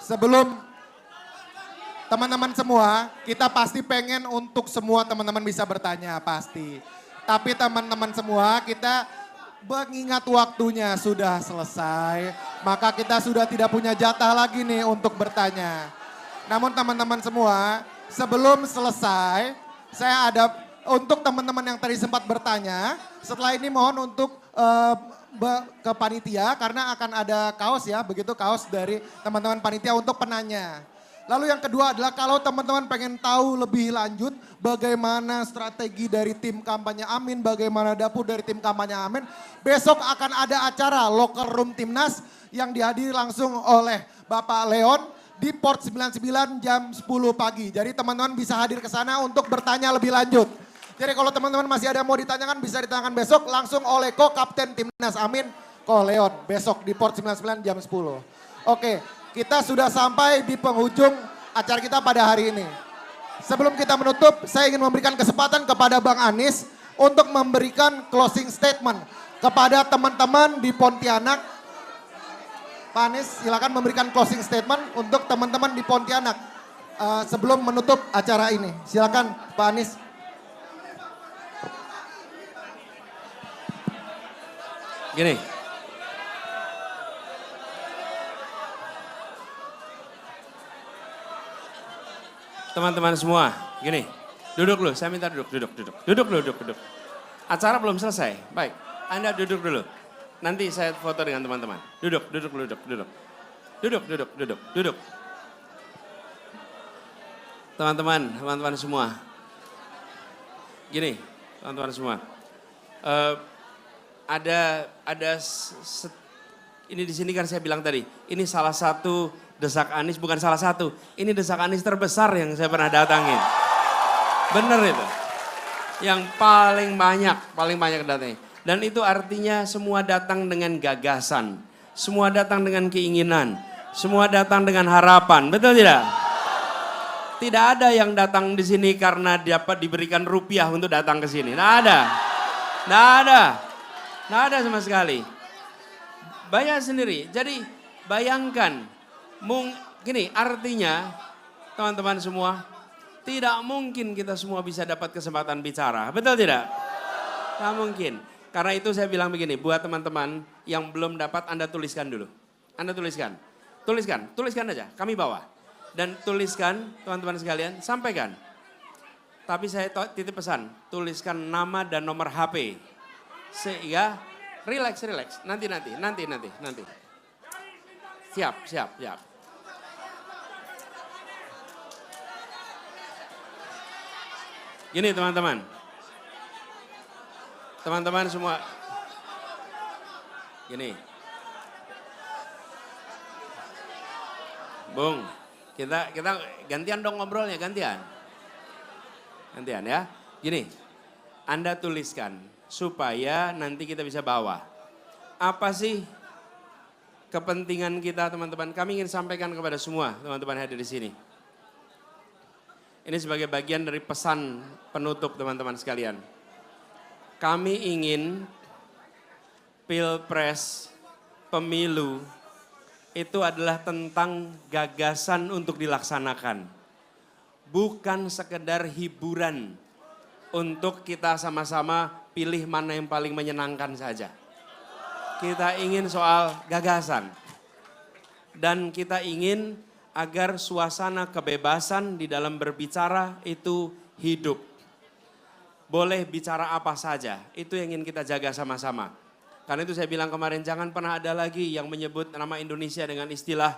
Sebelum teman-teman semua, kita pasti pengen untuk semua teman-teman bisa bertanya, pasti. Tapi teman-teman semua, kita mengingat waktunya sudah selesai, maka kita sudah tidak punya jatah lagi nih untuk bertanya. Namun teman-teman semua, sebelum selesai, saya ada untuk teman-teman yang tadi sempat bertanya, setelah ini mohon untuk ke panitia karena akan ada kaos ya, begitu kaos dari teman-teman panitia untuk penanya. Lalu yang kedua adalah kalau teman-teman pengen tahu lebih lanjut bagaimana strategi dari tim kampanye Amin, bagaimana dapur dari tim kampanye Amin, besok akan ada acara Local Room Timnas yang dihadiri langsung oleh Bapak Leon di Port 99 jam 10 pagi. Jadi teman-teman bisa hadir ke sana untuk bertanya lebih lanjut. Jadi kalau teman-teman masih ada yang mau ditanyakan bisa ditanyakan besok langsung oleh Ko-Kapten Timnas Amin, Ko Leon, besok di Port 99 jam 10. Oke. Kita sudah sampai di penghujung acara kita pada hari ini. Sebelum kita menutup, saya ingin memberikan kesempatan kepada Bang Anies untuk memberikan closing statement kepada teman-teman di Pontianak. Pak Anies silakan memberikan closing statement untuk teman-teman di Pontianak sebelum menutup acara ini. Silakan Pak Anies. Gini. Teman-teman semua, gini, duduk dulu, saya minta duduk. Acara belum selesai, baik, Anda duduk dulu. Nanti saya foto dengan teman-teman. Duduk. Teman-teman semua. Gini, teman-teman semua. Ini di sini kan saya bilang tadi, ini salah satu desak Anies, bukan salah satu. Ini desak Anies terbesar yang saya pernah datangin. Bener itu. Yang paling banyak datangnya. Dan itu artinya semua datang dengan gagasan. Semua datang dengan keinginan. Semua datang dengan harapan. Betul tidak? Tidak ada yang datang di sini karena dapat diberikan rupiah untuk datang ke sini. Tidak ada sama sekali. Bayar sendiri. Jadi bayangkan. Gini artinya teman-teman semua tidak mungkin kita semua bisa dapat kesempatan bicara. Betul tidak? Tidak mungkin. Karena itu saya bilang begini buat teman-teman yang belum dapat Anda tuliskan dulu. Anda tuliskan aja kami bawa. Dan tuliskan teman-teman sekalian sampaikan. Tapi saya titip pesan tuliskan nama dan nomor HP. Sehingga relax. Nanti. Siap. Gini teman-teman. Teman-teman semua. Gini. Bung, kita gantian dong ngobrolnya, gantian ya. Gini, Anda tuliskan supaya nanti kita bisa bawa. Apa sih kepentingan kita teman-teman? Kami ingin sampaikan kepada semua teman-teman hadir di sini. Ini sebagai bagian dari pesan penutup teman-teman sekalian. Kami ingin Pilpres, pemilu, itu adalah tentang gagasan untuk dilaksanakan. Bukan sekedar hiburan untuk kita sama-sama pilih mana yang paling menyenangkan saja. Kita ingin soal gagasan. Dan kita ingin agar suasana kebebasan di dalam berbicara itu hidup. Boleh bicara apa saja, itu yang ingin kita jaga sama-sama. Karena itu saya bilang kemarin, jangan pernah ada lagi yang menyebut nama Indonesia dengan istilah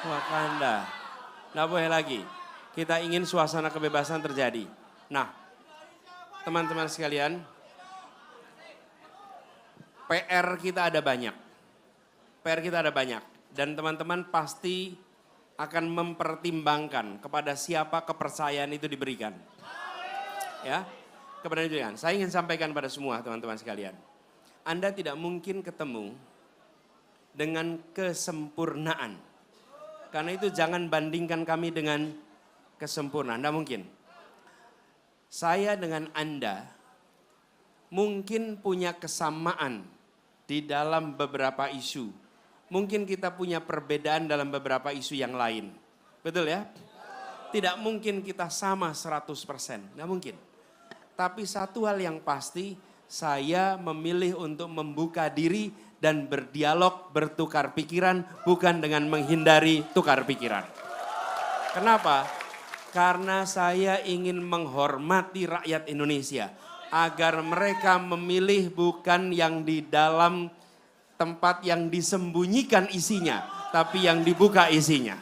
Wakanda. Nggak boleh lagi. Kita ingin suasana kebebasan terjadi. Nah, teman-teman sekalian, PR kita ada banyak. Dan teman-teman pasti akan mempertimbangkan kepada siapa kepercayaan itu diberikan. Ya, kepada diberikan. Saya ingin sampaikan pada semua teman-teman sekalian. Anda tidak mungkin ketemu dengan kesempurnaan. Karena itu jangan bandingkan kami dengan kesempurnaan, tidak mungkin. Saya dengan Anda mungkin punya kesamaan di dalam beberapa isu. Mungkin kita punya perbedaan dalam beberapa isu yang lain. Betul ya? Tidak mungkin kita sama 100%, nggak mungkin. Tapi satu hal yang pasti, saya memilih untuk membuka diri dan berdialog, bertukar pikiran, bukan dengan menghindari tukar pikiran. Kenapa? Karena saya ingin menghormati rakyat Indonesia. Agar mereka memilih bukan yang di dalam tempat yang disembunyikan isinya, tapi yang dibuka isinya.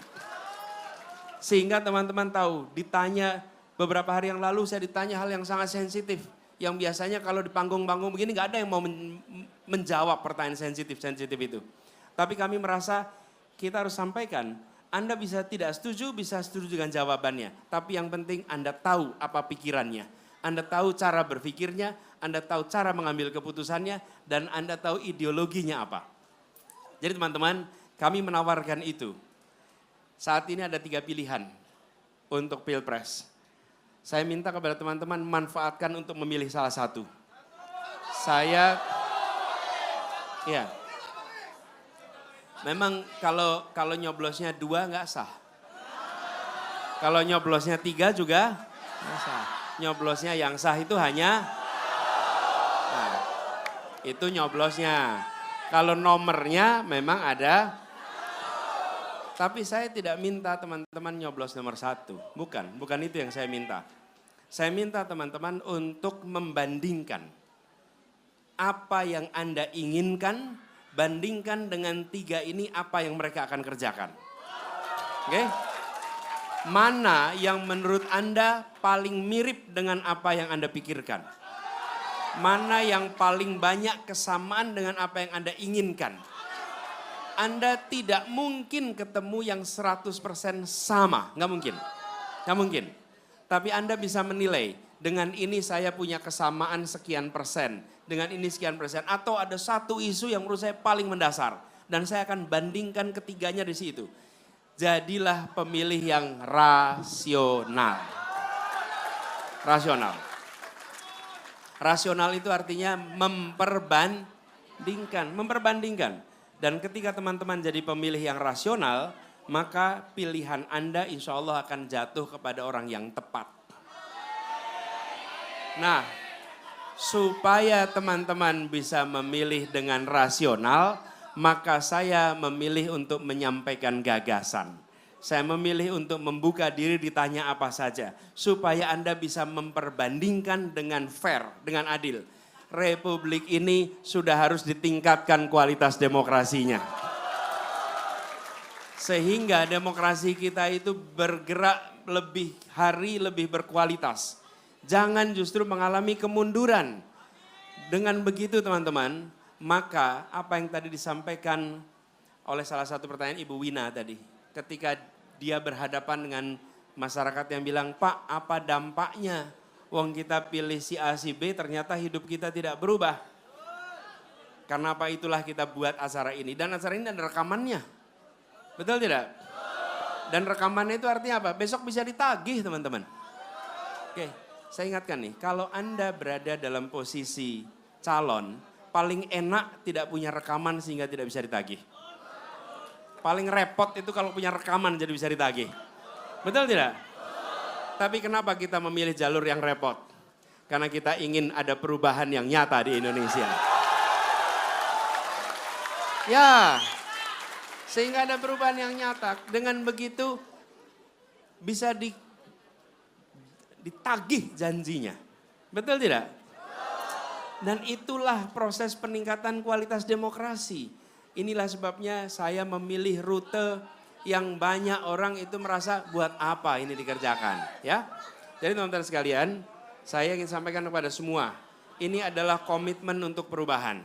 Sehingga teman-teman tahu, ditanya beberapa hari yang lalu saya ditanya hal yang sangat sensitif. Yang biasanya kalau di panggung-panggung begini gak ada yang mau menjawab pertanyaan sensitif itu. Tapi kami merasa kita harus sampaikan, Anda bisa tidak setuju, bisa setuju dengan jawabannya. Tapi yang penting Anda tahu apa pikirannya. Anda tahu cara berpikirnya, Anda tahu cara mengambil keputusannya, dan Anda tahu ideologinya apa. Jadi teman-teman, kami menawarkan itu. Saat ini ada 3 pilihan untuk Pilpres. Saya minta kepada teman-teman manfaatkan untuk memilih salah satu. Memang kalau nyoblosnya 2 nggak sah. Kalau nyoblosnya 3 juga nggak sah. Nyoblosnya yang sah itu hanya, nah, itu nyoblosnya. Kalau nomornya memang ada, tapi saya tidak minta teman-teman nyoblos nomor 1. Bukan itu yang saya minta. Saya minta teman-teman untuk membandingkan apa yang Anda inginkan, bandingkan dengan 3 ini apa yang mereka akan kerjakan. Oke? Mana yang menurut Anda paling mirip dengan apa yang Anda pikirkan? Mana yang paling banyak kesamaan dengan apa yang Anda inginkan? Anda tidak mungkin ketemu yang 100% sama, nggak mungkin. Nggak mungkin. Tapi Anda bisa menilai, dengan ini saya punya kesamaan sekian persen, dengan ini sekian persen. Atau ada satu isu yang menurut saya paling mendasar. Dan saya akan bandingkan ketiganya di situ. Jadilah pemilih yang rasional. Rasional. Rasional itu artinya memperbandingkan. Dan ketika teman-teman jadi pemilih yang rasional, maka pilihan Anda insya Allah akan jatuh kepada orang yang tepat. Nah, supaya teman-teman bisa memilih dengan rasional, maka saya memilih untuk menyampaikan gagasan. Saya memilih untuk membuka diri ditanya apa saja. Supaya Anda bisa memperbandingkan dengan fair, dengan adil. Republik ini sudah harus ditingkatkan kualitas demokrasinya. Sehingga demokrasi kita itu bergerak lebih hari lebih berkualitas. Jangan justru mengalami kemunduran. Dengan begitu teman-teman, maka apa yang tadi disampaikan oleh salah satu pertanyaan Ibu Wina tadi. Ketika dia berhadapan dengan masyarakat yang bilang, Pak apa dampaknya? Wong kita pilih si A si B ternyata hidup kita tidak berubah. Karena apa itulah kita buat acara ini. Dan acara ini ada rekamannya. Betul tidak? Dan rekamannya itu artinya apa? Besok bisa ditagih teman-teman. Oke, saya ingatkan nih. Kalau Anda berada dalam posisi calon, paling enak tidak punya rekaman sehingga tidak bisa ditagih. Paling repot itu kalau punya rekaman jadi bisa ditagih. Betul tidak? Tapi kenapa kita memilih jalur yang repot? Karena kita ingin ada perubahan yang nyata di Indonesia. Ya, sehingga ada perubahan yang nyata. Dengan begitu bisa ditagih janjinya. Betul tidak? Dan itulah proses peningkatan kualitas demokrasi. Inilah sebabnya saya memilih rute yang banyak orang itu merasa buat apa ini dikerjakan. Ya. Jadi teman-teman sekalian, saya ingin sampaikan kepada semua. Ini adalah komitmen untuk perubahan.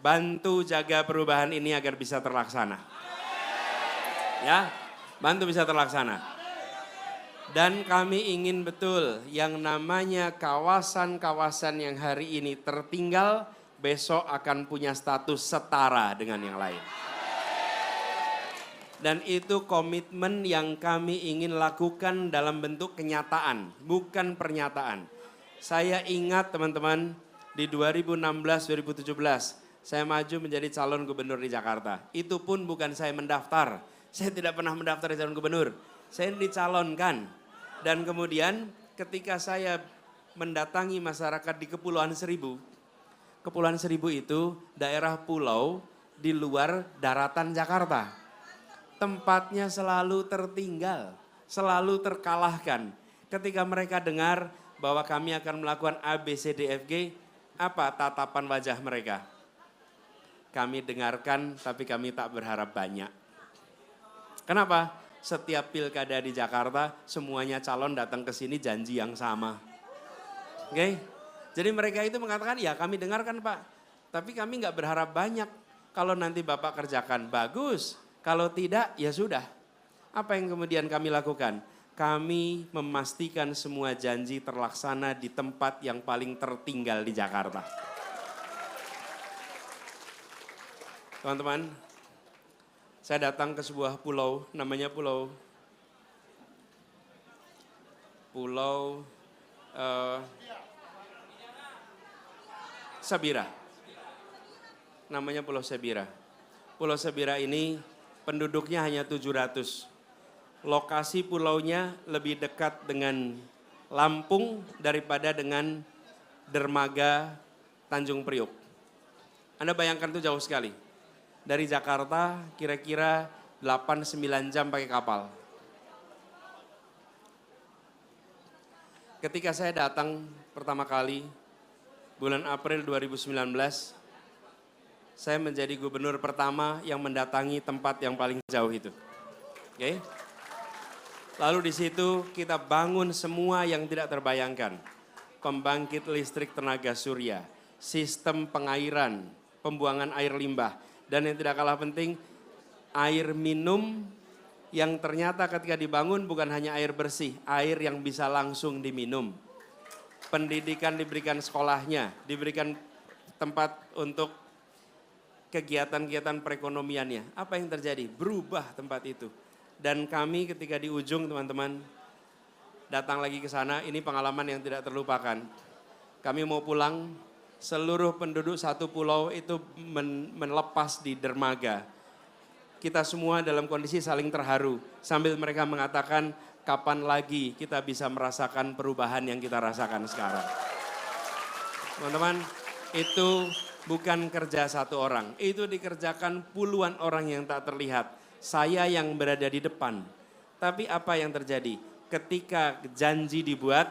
Bantu jaga perubahan ini agar bisa terlaksana. Ya, bantu bisa terlaksana. Dan kami ingin betul yang namanya kawasan-kawasan yang hari ini tertinggal, besok akan punya status setara dengan yang lain. Dan itu komitmen yang kami ingin lakukan dalam bentuk kenyataan, bukan pernyataan. Saya ingat teman-teman di 2016-2017, saya maju menjadi calon gubernur di Jakarta. Itu pun bukan saya mendaftar. Saya tidak pernah mendaftar di calon gubernur. Saya dicalonkan. Dan kemudian ketika saya mendatangi masyarakat di Kepulauan Seribu. Kepulauan Seribu itu daerah pulau di luar daratan Jakarta. Tempatnya selalu tertinggal, selalu terkalahkan. Ketika mereka dengar bahwa kami akan melakukan A, B, C, D, F, G, apa tatapan wajah mereka? Kami dengarkan tapi kami tak berharap banyak. Kenapa? Setiap pilkada di Jakarta semuanya calon datang ke sini janji yang sama. Oke? Jadi mereka itu mengatakan ya kami dengarkan Pak. Tapi kami nggak berharap banyak. Kalau nanti Bapak kerjakan bagus. Kalau tidak ya sudah. Apa yang kemudian kami lakukan? Kami memastikan semua janji terlaksana di tempat yang paling tertinggal di Jakarta. Teman-teman, saya datang ke sebuah pulau, namanya Pulau Sabira. Namanya Pulau Sabira. Pulau Sabira ini penduduknya hanya 700. Lokasi pulaunya lebih dekat dengan Lampung daripada dengan dermaga Tanjung Priok. Anda bayangkan itu jauh sekali. Dari Jakarta kira-kira 8-9 jam pakai kapal. Ketika saya datang pertama kali bulan April 2019, saya menjadi gubernur pertama yang mendatangi tempat yang paling jauh itu. Oke? Lalu di situ kita bangun semua yang tidak terbayangkan. Pembangkit listrik tenaga surya, sistem pengairan, pembuangan air limbah, dan yang tidak kalah penting, air minum yang ternyata ketika dibangun bukan hanya air bersih, air yang bisa langsung diminum. Pendidikan diberikan sekolahnya, diberikan tempat untuk kegiatan-kegiatan perekonomiannya. Apa yang terjadi? Berubah tempat itu. Dan kami ketika di ujung teman-teman datang lagi ke sana, ini pengalaman yang tidak terlupakan. Kami mau pulang, seluruh penduduk satu pulau itu melepas di dermaga. Kita semua dalam kondisi saling terharu sambil mereka mengatakan kapan lagi kita bisa merasakan perubahan yang kita rasakan sekarang. Teman-teman, itu bukan kerja satu orang, itu dikerjakan puluhan orang yang tak terlihat. Saya yang berada di depan. Tapi apa yang terjadi? Ketika janji dibuat,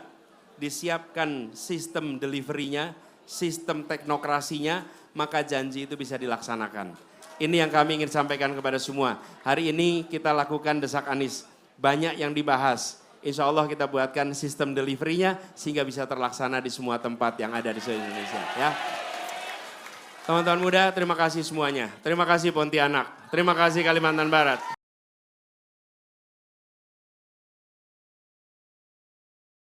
disiapkan sistem delivery-nya, sistem teknokrasinya, maka janji itu bisa dilaksanakan. Ini yang kami ingin sampaikan kepada semua. Hari ini kita lakukan Desak Anies. Banyak yang dibahas. Insya Allah kita buatkan sistem delivery-nya sehingga bisa terlaksana di semua tempat yang ada di seluruh Indonesia. Ya. Teman-teman muda, terima kasih semuanya. Terima kasih Pontianak. Terima kasih Kalimantan Barat.